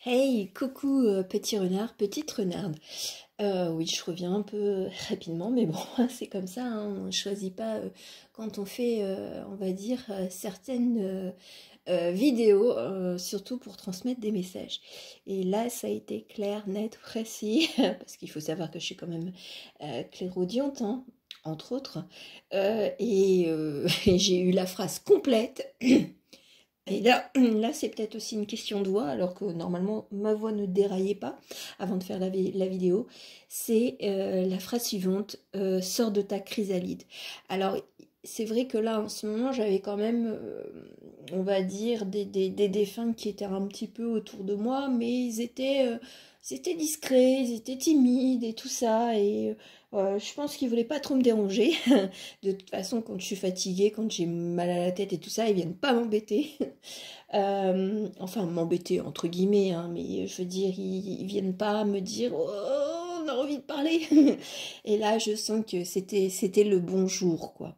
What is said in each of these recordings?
Hey, coucou petit renard, petite renarde. Oui, je reviens un peu rapidement, mais bon, c'est comme ça, hein, on ne choisit pas quand on fait, on va dire, certaines vidéos, surtout pour transmettre des messages. Et là, ça a été clair, net, précis, parce qu'il faut savoir que je suis quand même clairaudiente, hein, entre autres. Et j'ai eu la phrase complète. Et là, là c'est peut-être aussi une question de voix, alors que normalement ma voix ne déraillait pas avant de faire la vidéo. C'est la phrase suivante, sors de ta chrysalide. Alors, c'est vrai que là, en ce moment, j'avais quand même, on va dire, des défunts qui étaient un petit peu autour de moi, mais ils étaient discrets, ils étaient timides et tout ça. Et je pense qu'ils voulaient pas trop me déranger. De toute façon, quand je suis fatiguée, quand j'ai mal à la tête et tout ça, ils viennent pas m'embêter. Enfin, m'embêter entre guillemets, hein, mais je veux dire, ils viennent pas me dire oh, on a envie de parler. Et là, je sens que c'était le bon jour, quoi,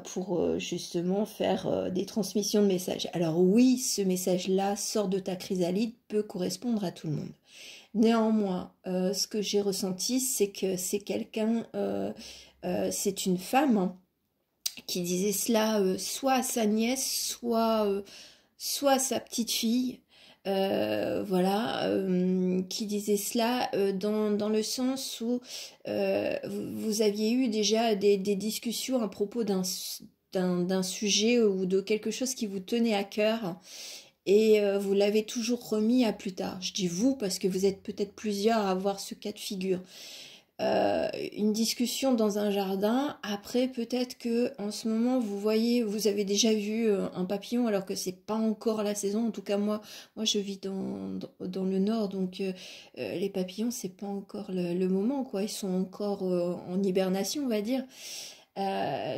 pour justement faire des transmissions de messages. Alors oui, ce message-là, sort de ta chrysalide, peut correspondre à tout le monde. Néanmoins, ce que j'ai ressenti, c'est que c'est quelqu'un, c'est une femme, hein, qui disait cela soit à sa nièce, soit à sa petite fille, voilà, qui disait cela dans le sens où vous aviez eu déjà des discussions à propos d'un sujet ou de quelque chose qui vous tenait à cœur et vous l'avez toujours remis à plus tard. Je dis vous parce que vous êtes peut-être plusieurs à avoir ce cas de figure. Une discussion dans un jardin. Après, peut-être que en ce moment, vous voyez, vous avez déjà vu un papillon alors que c'est pas encore la saison. En tout cas, moi je vis dans le nord, donc les papillons, c'est pas encore le moment, quoi. Ils sont encore en hibernation, on va dire.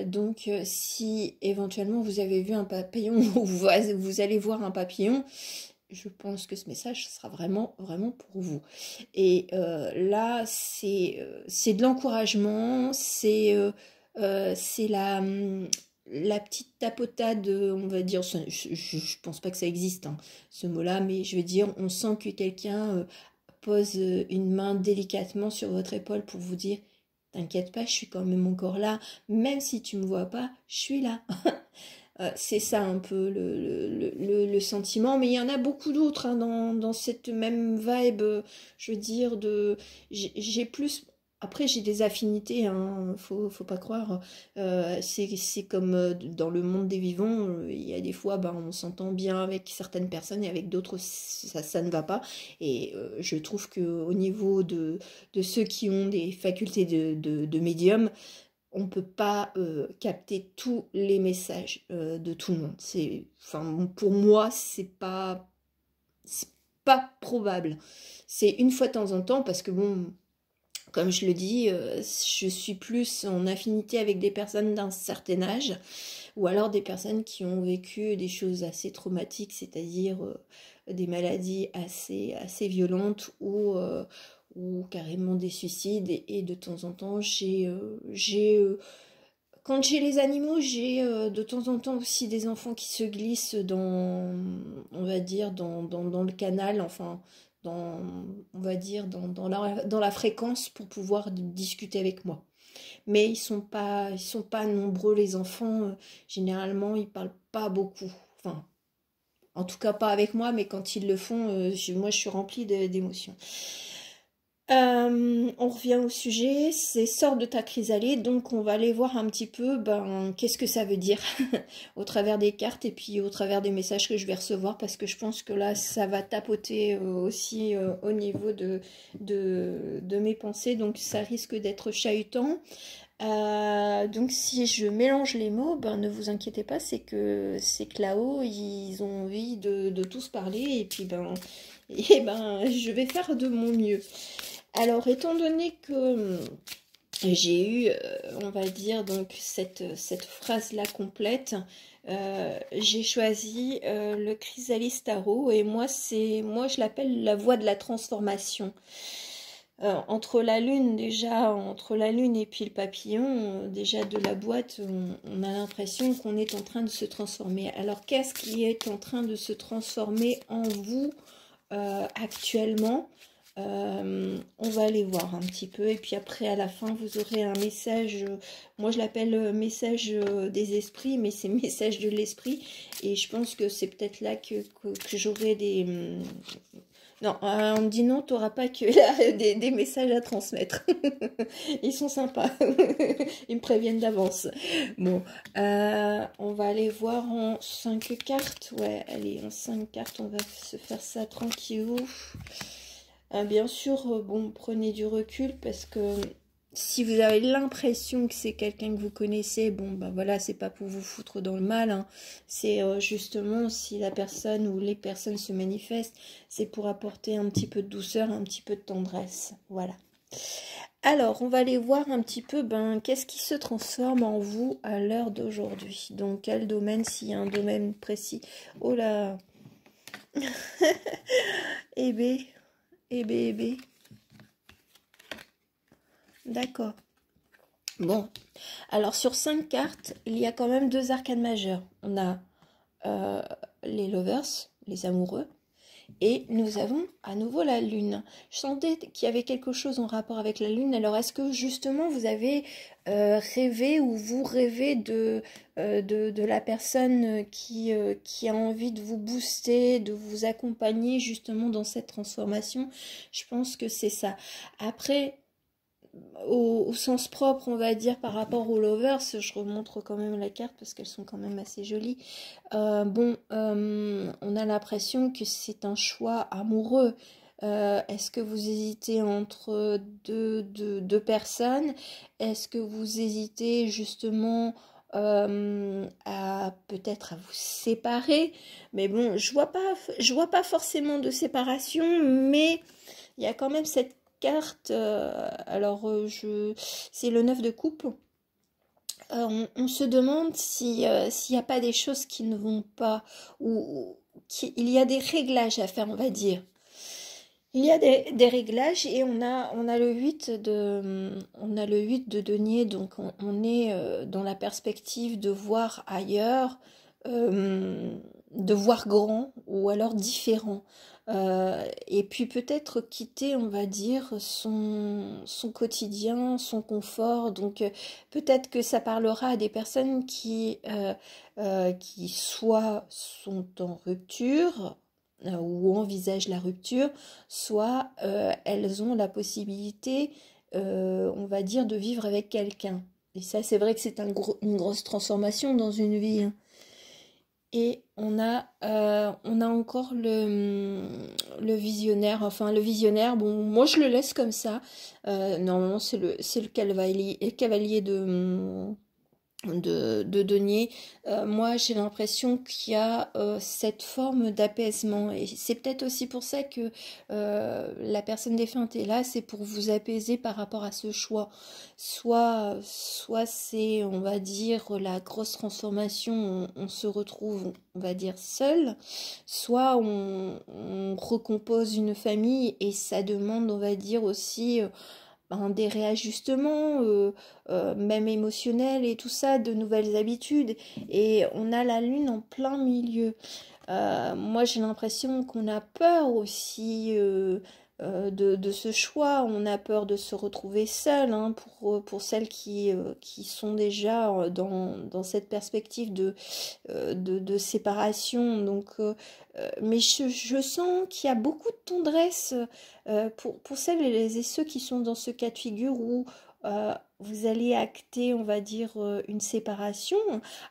Donc, si éventuellement vous avez vu un papillon ou vous allez voir un papillon, je pense que ce message sera vraiment, vraiment pour vous. Et là, c'est de l'encouragement, c'est la petite tapotade, on va dire, je pense pas que ça existe, hein, ce mot-là, mais je veux dire, on sent que quelqu'un pose une main délicatement sur votre épaule pour vous dire, t'inquiète pas, je suis quand même encore là, même si tu me vois pas, je suis là. C'est ça un peu le sentiment, mais il y en a beaucoup d'autres, hein, dans cette même vibe, je veux dire, j'ai plus... Après, j'ai des affinités, hein, faut pas croire. C'est comme dans le monde des vivants, il y a des fois, ben, on s'entend bien avec certaines personnes et avec d'autres, ça ne va pas. Et je trouve qu'au niveau de ceux qui ont des facultés de médium, on peut pas capter tous les messages de tout le monde. Enfin, pour moi, c'est pas probable. C'est une fois de temps en temps parce que bon, comme je le dis, je suis plus en affinité avec des personnes d'un certain âge ou alors des personnes qui ont vécu des choses assez traumatiques, c'est-à-dire des maladies assez violentes ou carrément des suicides. Et de temps en temps, quand j'ai les animaux, j'ai de temps en temps aussi des enfants qui se glissent on va dire, dans le canal, enfin, dans, on va dire, dans la fréquence pour pouvoir discuter avec moi. Mais ils sont pas nombreux, les enfants. Généralement, ils parlent pas beaucoup. Enfin, en tout cas pas avec moi, mais quand ils le font, moi, je suis remplie d'émotions. On revient au sujet, c'est sort de ta chrysalide, donc on va aller voir un petit peu qu'est-ce que ça veut dire au travers des cartes et puis au travers des messages que je vais recevoir parce que je pense que là ça va tapoter aussi au niveau de mes pensées, donc ça risque d'être chahutant. Donc si je mélange les mots, ne vous inquiétez pas, c'est que là-haut ils ont envie de tous parler et puis je vais faire de mon mieux. Alors, étant donné que j'ai eu, on va dire, donc cette phrase-là complète, j'ai choisi le Chrysalis Tarot et moi, je l'appelle la voie de la transformation. Entre la lune et puis le papillon, déjà de la boîte, on a l'impression qu'on est en train de se transformer. Alors, qu'est-ce qui est en train de se transformer en vous actuellement. On va aller voir un petit peu et puis après à la fin vous aurez un message, moi je l'appelle message des esprits, mais c'est message de l'esprit, et je pense que c'est peut-être là que j'aurai des... Non, on me dit non, tu n'auras pas que des messages à transmettre. Ils sont sympas. Ils me préviennent d'avance. Bon, on va aller voir en 5 cartes. Ouais, allez, en 5 cartes, on va se faire ça tranquille. Bien sûr, bon, prenez du recul parce que si vous avez l'impression que c'est quelqu'un que vous connaissez, bon, ben voilà, c'est pas pour vous foutre dans le mal, hein. C'est justement si la personne ou les personnes se manifestent, c'est pour apporter un petit peu de douceur, un petit peu de tendresse. Voilà. Alors, on va aller voir un petit peu, ben, qu'est-ce qui se transforme en vous à l'heure d'aujourd'hui. Donc, quel domaine, s'il y a un domaine précis. Oh là. Eh bé. Eh bé, eh bé. D'accord. Bon, alors sur 5 cartes, il y a quand même 2 arcanes majeures. On a les lovers, les amoureux, et nous avons à nouveau la lune. Je sentais qu'il y avait quelque chose en rapport avec la lune. Alors est-ce que justement vous avez rêvé ou vous rêvez de la personne qui a envie de vous booster, de vous accompagner justement dans cette transformation? Je pense que c'est ça. Après... Au sens propre, on va dire, par rapport aux lovers, je remontre quand même la carte parce qu'elles sont quand même assez jolies. On a l'impression que c'est un choix amoureux. Est-ce que vous hésitez entre deux personnes? Est-ce que vous hésitez justement à peut-être à vous séparer? Mais bon, je vois pas forcément de séparation, mais il y a quand même cette carte, c'est le 9 de coupe. On se demande s'il n'y a pas des choses qui ne vont pas, ou il y a des réglages à faire, on va dire. Il y a des réglages et on a le 8 de denier, donc on est dans la perspective de voir ailleurs, de voir grand ou alors différent. Et puis peut-être quitter, on va dire, son quotidien, son confort. Donc peut-être que ça parlera à des personnes qui soit sont en rupture ou envisagent la rupture, soit elles ont la possibilité, on va dire, de vivre avec quelqu'un. Et ça, c'est vrai que c'est une grosse transformation dans une vie, hein. Et on a encore le visionnaire. Enfin, le visionnaire, bon, moi je le laisse comme ça. Normalement, c'est le cavalier de denier. Moi j'ai l'impression qu'il y a cette forme d'apaisement, et c'est peut-être aussi pour ça que la personne défunte est là, c'est pour vous apaiser par rapport à ce choix. Soit c'est, on va dire, la grosse transformation, on se retrouve, on va dire, seul, soit on recompose une famille, et ça demande, on va dire, aussi des réajustements, même émotionnels et tout ça, de nouvelles habitudes. Et on a la lune en plein milieu. Moi, j'ai l'impression qu'on a peur aussi de ce choix. On a peur de se retrouver seul, hein, pour celles qui sont déjà dans cette perspective de séparation. Donc, mais je sens qu'il y a beaucoup de tendresse pour celles et ceux qui sont dans ce cas de figure où vous allez acter, on va dire, une séparation.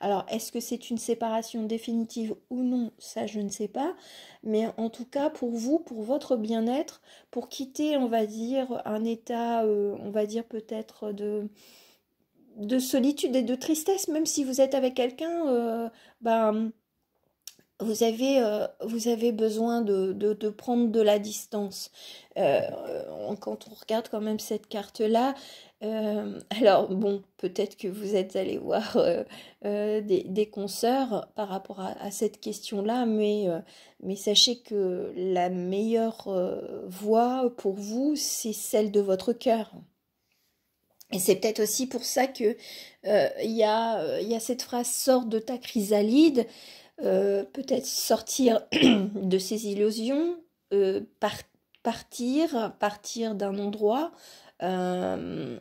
Alors, est-ce que c'est une séparation définitive ou non? Ça, je ne sais pas. Mais en tout cas, pour vous, pour votre bien-être, pour quitter, on va dire, un état, on va dire peut-être de solitude et de tristesse, même si vous êtes avec quelqu'un, vous avez besoin de prendre de la distance. Quand on regarde quand même cette carte-là, alors bon, peut-être que vous êtes allé voir des consoeurs par rapport à cette question-là, mais sachez que la meilleure voie pour vous, c'est celle de votre cœur. Et c'est peut-être aussi pour ça que il y a cette phrase « sors de ta chrysalide ». Peut-être sortir de ses illusions, partir d'un endroit,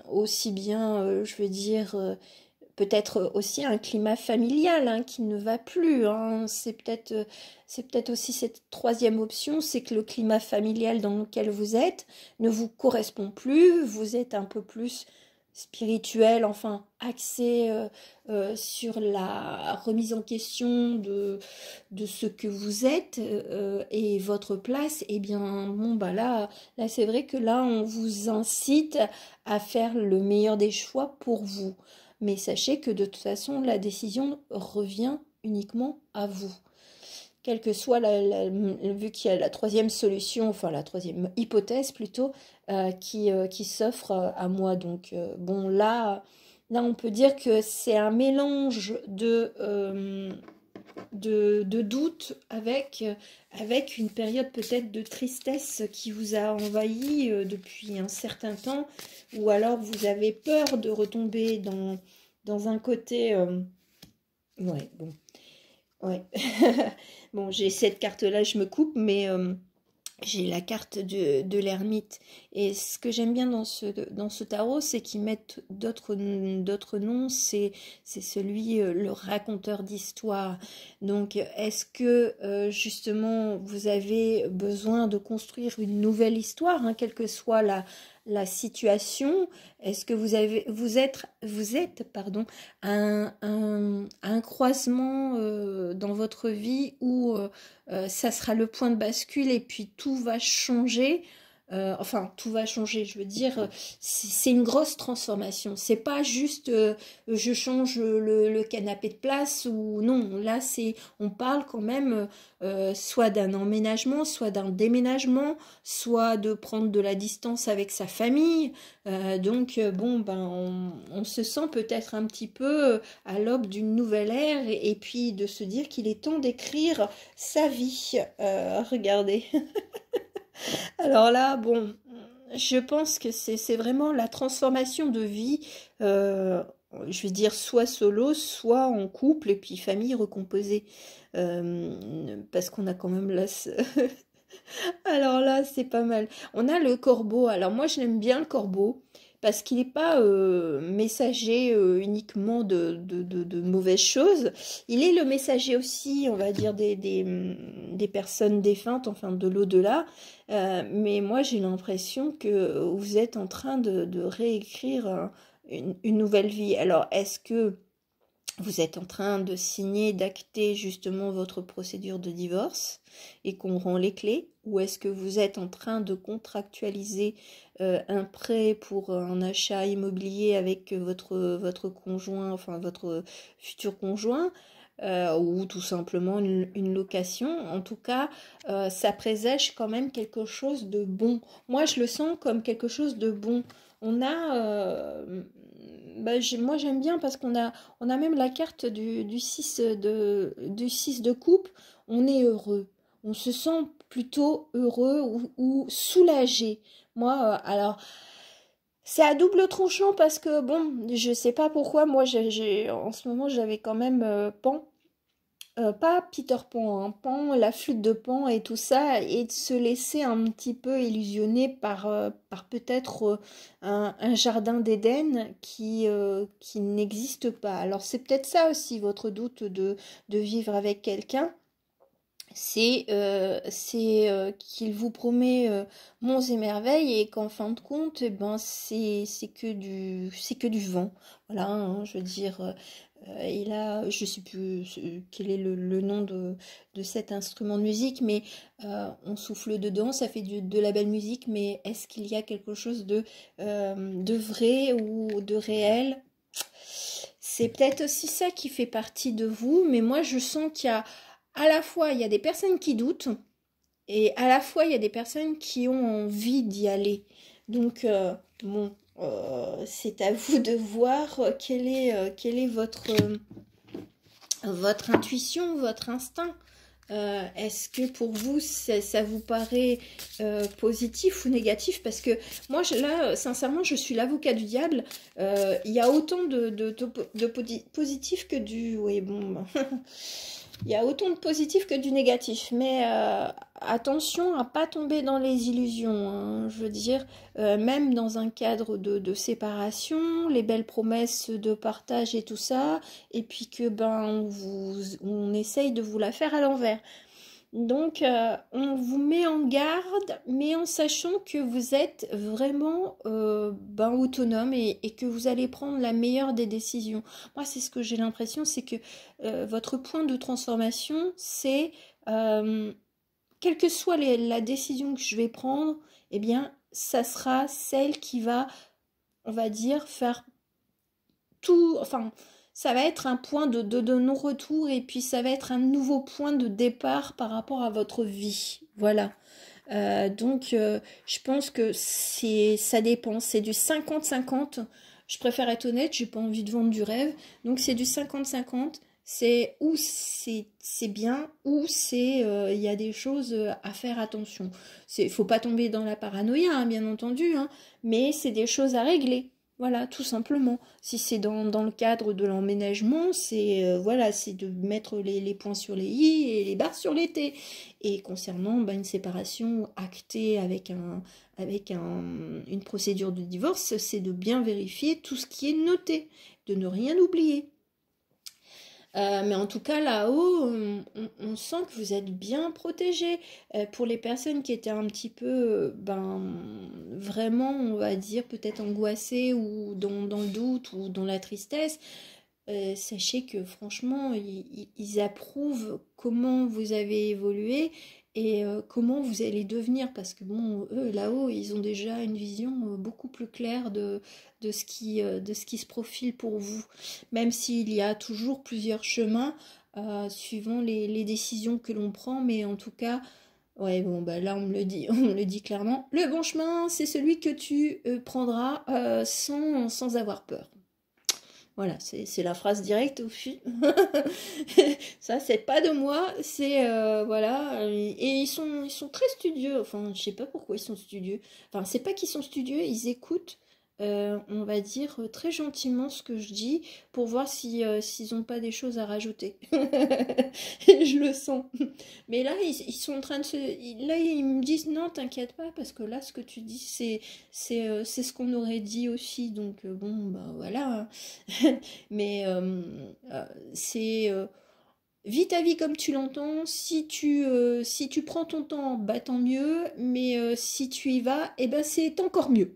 aussi bien, je veux dire, peut-être aussi un climat familial hein, qui ne va plus. Hein. C'est peut-être aussi cette troisième option, c'est que le climat familial dans lequel vous êtes ne vous correspond plus. Vous êtes un peu plus spirituel, enfin axé sur la remise en question de ce que vous êtes et votre place. Et bien bon bah là c'est vrai que là on vous incite à faire le meilleur des choix pour vous. Mais sachez que de toute façon, la décision revient uniquement à vous. Quelle que soit vu qu'il y a la troisième solution, enfin la troisième hypothèse plutôt, qui s'offre à moi. Donc bon là on peut dire que c'est un mélange de doute avec une période peut-être de tristesse qui vous a envahi depuis un certain temps, ou alors vous avez peur de retomber dans un côté... ouais, bon. Ouais. Bon, j'ai cette carte-là, je me coupe, mais j'ai la carte de l'ermite. Et ce que j'aime bien dans ce tarot, c'est qu'ils mettent d'autres noms. C'est celui, le raconteur d'histoire. Donc, est-ce que, justement, vous avez besoin de construire une nouvelle histoire, hein, quelle que soit la situation? Est-ce que vous êtes pardon, un croisement dans votre vie où ça sera le point de bascule et puis tout va changer. Enfin, tout va changer, je veux dire, c'est une grosse transformation. C'est pas juste je change le canapé de place ou non. Là, on parle quand même soit d'un emménagement, soit d'un déménagement, soit de prendre de la distance avec sa famille. Donc, bon, ben, on se sent peut-être un petit peu à l'aube d'une nouvelle ère et puis de se dire qu'il est temps d'écrire sa vie. Regardez. Alors là, bon, je pense que c'est vraiment la transformation de vie, je vais dire soit solo, soit en couple, et puis famille recomposée. Parce qu'on a quand même là... Alors là, c'est pas mal. On a le corbeau. Alors moi, je l'aime bien le corbeau parce qu'il n'est pas messager uniquement de mauvaises choses. Il est le messager aussi, on va dire, des personnes défuntes, enfin de l'au-delà. Mais moi, j'ai l'impression que vous êtes en train de réécrire une nouvelle vie. Alors, est-ce que vous êtes en train de signer, d'acter justement votre procédure de divorce et qu'on rend les clés? Ou est-ce que vous êtes en train de contractualiser un prêt pour un achat immobilier avec votre conjoint, enfin votre futur conjoint, ou tout simplement une location? En tout cas, ça présage quand même quelque chose de bon. Moi, je le sens comme quelque chose de bon. On a... moi j'aime bien parce qu'on a même la carte du 6 de coupe. On est heureux, on se sent plutôt heureux ou soulagé. Moi alors c'est à double tranchant parce que bon, je sais pas pourquoi moi en ce moment j'avais quand même Pan. Pas Peter Pan, hein, Pan, la flûte de Pan et tout ça, et de se laisser un petit peu illusionner par peut-être un jardin d'Éden qui n'existe pas. Alors c'est peut-être ça aussi votre doute de vivre avec quelqu'un, c'est qu'il vous promet monts et merveilles et qu'en fin de compte, eh ben, c'est que du vent. Voilà, hein, je veux dire... et là, je ne sais plus quel est le nom de cet instrument de musique, mais on souffle dedans, ça fait de la belle musique, mais est-ce qu'il y a quelque chose de vrai ou de réel? C'est peut-être aussi ça qui fait partie de vous, mais moi je sens qu'il y a à la fois, il y a des personnes qui doutent, et à la fois, il y a des personnes qui ont envie d'y aller. Donc, bon, c'est à vous de voir quel est votre intuition, votre instinct. Est-ce que pour vous, ça vous paraît positif ou négatif? Parce que moi, là, sincèrement, je suis l'avocat du diable. Il y a autant de positif que du... Oui, bon... Il y a autant de positif que du négatif, mais attention à pas tomber dans les illusions, hein. Je veux dire, même dans un cadre de séparation, les belles promesses de partage et tout ça, et puis que ben on essaye de vous la faire à l'envers. Donc, on vous met en garde, mais en sachant que vous êtes vraiment autonome et que vous allez prendre la meilleure des décisions. Moi, c'est ce que j'ai l'impression, c'est que votre point de transformation, c'est quelle que soit la décision que je vais prendre, eh bien, ça sera celle qui va, on va dire, faire tout, enfin, ça va être un point de non-retour et puis ça va être un nouveau point de départ par rapport à votre vie. Voilà. Donc, je pense que ça dépend. C'est du 50-50. Je préfère être honnête, j'ai pas envie de vendre du rêve. Donc, c'est du 50-50. C'est où c'est bien, ou c'est il y a des choses à faire attention. Faut pas tomber dans la paranoïa, hein, bien entendu, hein, mais c'est des choses à régler. Voilà, tout simplement. Si c'est dans le cadre de l'emménagement, c'est voilà, c'est de mettre les points sur les i et les barres sur les t. Et concernant une séparation actée avec une procédure de divorce, c'est de bien vérifier tout ce qui est noté, de ne rien oublier. Mais en tout cas, là-haut, on sent que vous êtes bien protégés. Pour les personnes qui étaient un petit peu, vraiment, on va dire, peut-être angoissées ou dans le doute ou dans la tristesse, sachez que franchement, ils approuvent comment vous avez évolué et comment vous allez devenir. Parce que bon, eux, là-haut, ils ont déjà une vision beaucoup plus claire de ce qui se profile pour vous. Même s'il y a toujours plusieurs chemins, suivant les décisions que l'on prend, mais en tout cas, ouais, bon, là on me le dit clairement. Le bon chemin, c'est celui que tu prendras sans avoir peur. Voilà, c'est la phrase directe au fil. Ça, c'est pas de moi, c'est voilà. Et ils sont très studieux. Enfin, je sais pas pourquoi ils sont studieux. Enfin, c'est pas qu'ils sont studieux, ils écoutent, on va dire très gentiment ce que je dis pour voir si s'ils ont pas des choses à rajouter. Je le sens. Mais là, ils sont en train de se. Là, ils me disent non, t'inquiète pas, parce que là, ce que tu dis, c'est ce qu'on aurait dit aussi. Donc, bon, voilà. Mais c'est. Vis ta vie comme tu l'entends. Si tu prends ton temps, tant mieux. Mais si tu y vas, eh ben, c'est encore mieux.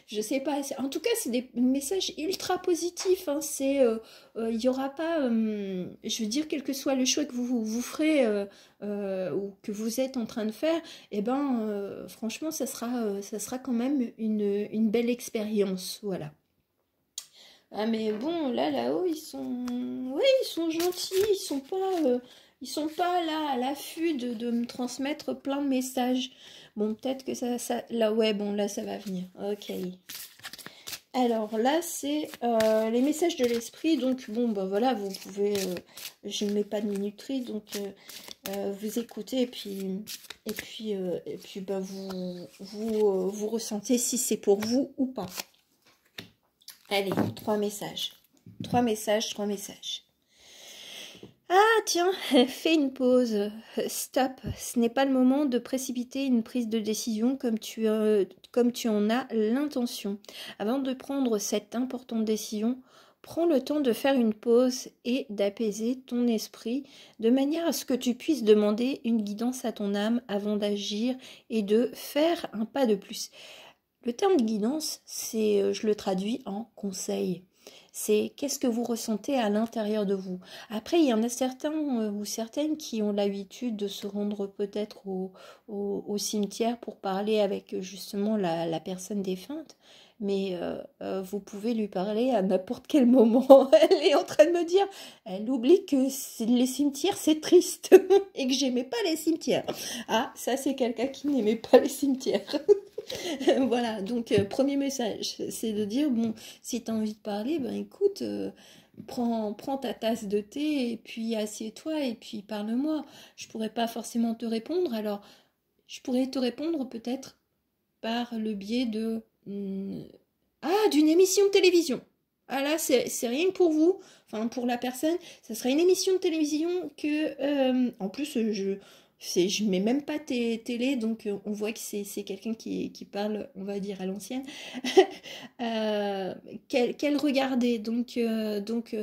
Je sais pas, en tout cas c'est des messages ultra positifs, hein. Il y aura pas, je veux dire, quel que soit le choix que vous ferez ou que vous êtes en train de faire, et franchement ça sera quand même une belle expérience, voilà. Ah mais bon, là-haut, ils sont gentils, ils sont pas là à l'affût de me transmettre plein de messages. Bon, peut-être que là, ouais, bon, là, ça va venir. Ok. Alors là, c'est les messages de l'esprit. Donc, bon, voilà, vous pouvez, je ne mets pas de minuterie, donc vous écoutez et puis vous ressentez si c'est pour vous ou pas. Allez, 3 messages. 3 messages, 3 messages. Ah tiens, fais une pause. Stop. Ce n'est pas le moment de précipiter une prise de décision comme tu en as l'intention. Avant de prendre cette importante décision, prends le temps de faire une pause et d'apaiser ton esprit de manière à ce que tu puisses demander une guidance à ton âme avant d'agir et de faire un pas de plus. Le terme de guidance, je le traduis en conseil. C'est qu'est-ce que vous ressentez à l'intérieur de vous. Après, il y en a certains ou certaines qui ont l'habitude de se rendre peut-être au cimetière pour parler avec justement la personne défunte. Mais vous pouvez lui parler à n'importe quel moment. Elle est en train de me dire, elle oublie que les cimetières c'est triste et que j'aimais pas les cimetières. Ah, ça c'est quelqu'un qui n'aimait pas les cimetières. Voilà, donc premier message, c'est de dire, bon, si tu as envie de parler, écoute, prends ta tasse de thé et puis assieds-toi et puis parle-moi. Je pourrais pas forcément te répondre, alors je pourrais te répondre peut-être par le biais d'une émission de télévision. Ah là, c'est rien que pour vous, enfin pour la personne, ça serait une émission de télévision que, en plus, Je mets même pas télé, donc on voit que c'est quelqu'un qui parle, on va dire, à l'ancienne. Qu'elle regardait,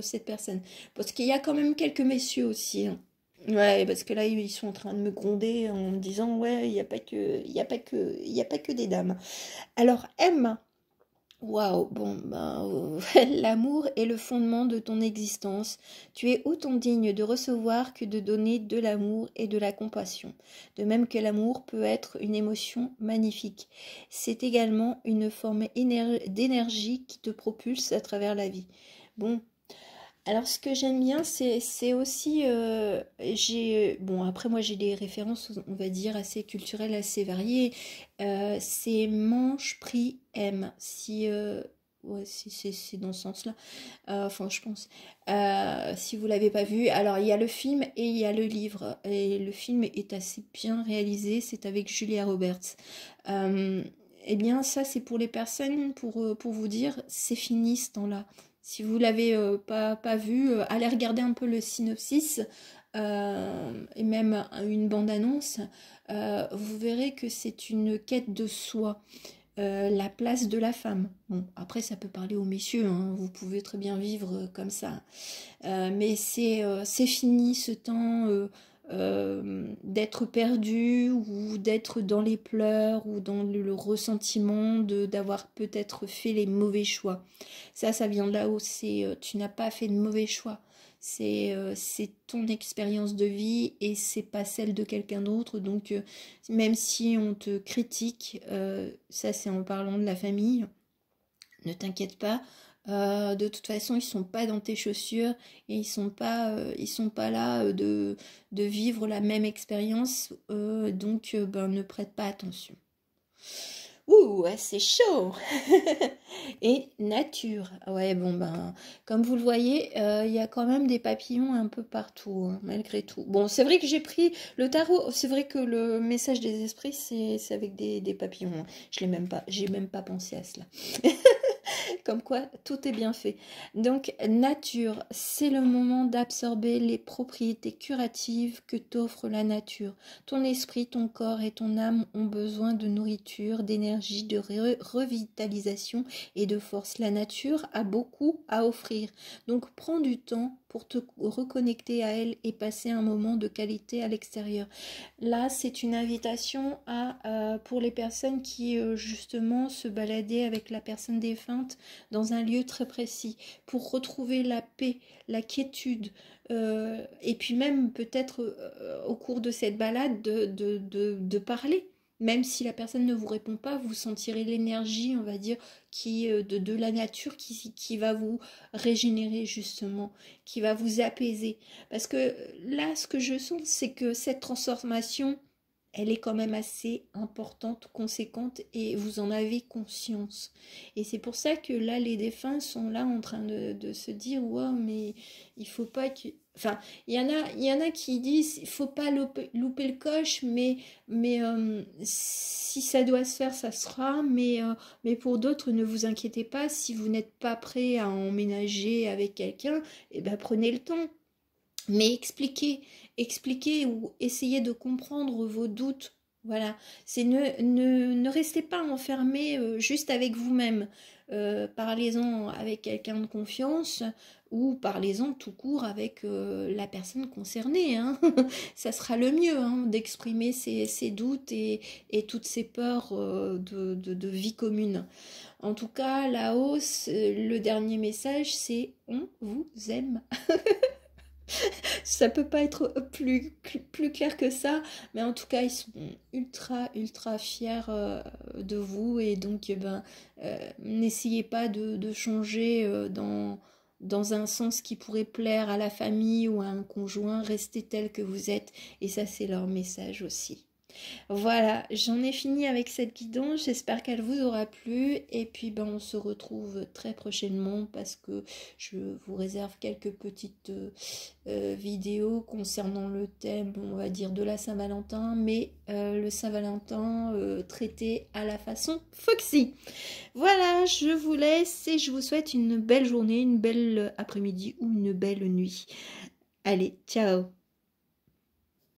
cette personne. Parce qu'il y a quand même quelques messieurs aussi, hein. Ouais, parce que là, ils sont en train de me gronder en me disant, ouais, il y a pas que des dames. Alors, M. Waouh, bon, ben, l'amour est le fondement de ton existence. Tu es autant digne de recevoir que de donner de l'amour et de la compassion. De même que l'amour peut être une émotion magnifique. C'est également une forme d'énergie qui te propulse à travers la vie. Bon, alors, ce que j'aime bien, c'est aussi, bon, après moi j'ai des références, on va dire, assez culturelles, assez variées. C'est mange, prix, aime. Si, ouais, si c'est dans ce sens-là. Enfin, je pense. Si vous l'avez pas vu, alors il y a le film et il y a le livre. Et le film est assez bien réalisé, c'est avec Julia Roberts. Euh, eh bien, ça, c'est pour les personnes, pour vous dire, c'est fini ce temps-là. Si vous l'avez pas vu, allez regarder un peu le synopsis et même une bande-annonce. Vous verrez que c'est une quête de soi, la place de la femme. Bon, après, ça peut parler aux messieurs, hein, vous pouvez très bien vivre comme ça. Mais c'est fini ce temps d'être perdu ou d'être dans les pleurs ou dans le ressentiment d'avoir peut-être fait les mauvais choix. Ça vient de là-haut, tu n'as pas fait de mauvais choix. C'est ton expérience de vie et c'est pas celle de quelqu'un d'autre. Donc, même si on te critique, ça c'est en parlant de la famille, ne t'inquiète pas. De toute façon, ils sont pas dans tes chaussures et ils sont pas là de vivre la même expérience. Donc, ben, ne prête pas attention. Ouh, ouais, c'est chaud. Et nature. Ouais, bon, ben, comme vous le voyez, il y a quand même des papillons un peu partout, hein, malgré tout. Bon, c'est vrai que j'ai pris le tarot, c'est vrai que le message des esprits, c'est avec des papillons, hein. J'ai même pas pensé à cela. Comme quoi, tout est bien fait. Donc, nature, c'est le moment d'absorber les propriétés curatives que t'offre la nature. Ton esprit, ton corps et ton âme ont besoin de nourriture, d'énergie, de revitalisation et de force. La nature a beaucoup à offrir. Donc, prends du temps pour te reconnecter à elle et passer un moment de qualité à l'extérieur. Là, c'est une invitation pour les personnes qui, justement, se baladaient avec la personne défunte dans un lieu très précis pour retrouver la paix, la quiétude, et puis même peut-être au cours de cette balade de parler. Même si la personne ne vous répond pas, vous sentirez l'énergie, on va dire, de la nature qui va vous régénérer justement, qui va vous apaiser. Parce que là, ce que je sens, c'est que cette transformation, elle est quand même assez importante, conséquente, et vous en avez conscience. Et c'est pour ça que là, les défunts sont là en train de se dire, wow, mais il faut pas que... Enfin, il y en a qui disent, il faut pas louper le coche, mais si ça doit se faire, ça sera. Mais pour d'autres, ne vous inquiétez pas, si vous n'êtes pas prêt à emménager avec quelqu'un, eh ben, prenez le temps. Mais expliquez ou essayez de comprendre vos doutes. Voilà, c'est ne restez pas enfermé juste avec vous-même. Parlez-en avec quelqu'un de confiance ou parlez-en tout court avec la personne concernée, hein. Ça sera le mieux, hein, d'exprimer ses doutes et toutes ses peurs de vie commune. En tout cas, là-haut, le dernier message, c'est on vous aime. Ça peut pas être plus clair que ça, mais en tout cas, ils sont ultra fiers de vous et donc, n'essayez pas de changer dans un sens qui pourrait plaire à la famille ou à un conjoint. Restez tel que vous êtes et ça, c'est leur message aussi. Voilà, j'en ai fini avec cette guidance, j'espère qu'elle vous aura plu et puis ben, on se retrouve très prochainement parce que je vous réserve quelques petites vidéos concernant le thème, on va dire, de la Saint-Valentin, mais le Saint-Valentin traité à la façon Foxy. Voilà, je vous laisse et je vous souhaite une belle journée, une belle après-midi ou une belle nuit. Allez, ciao!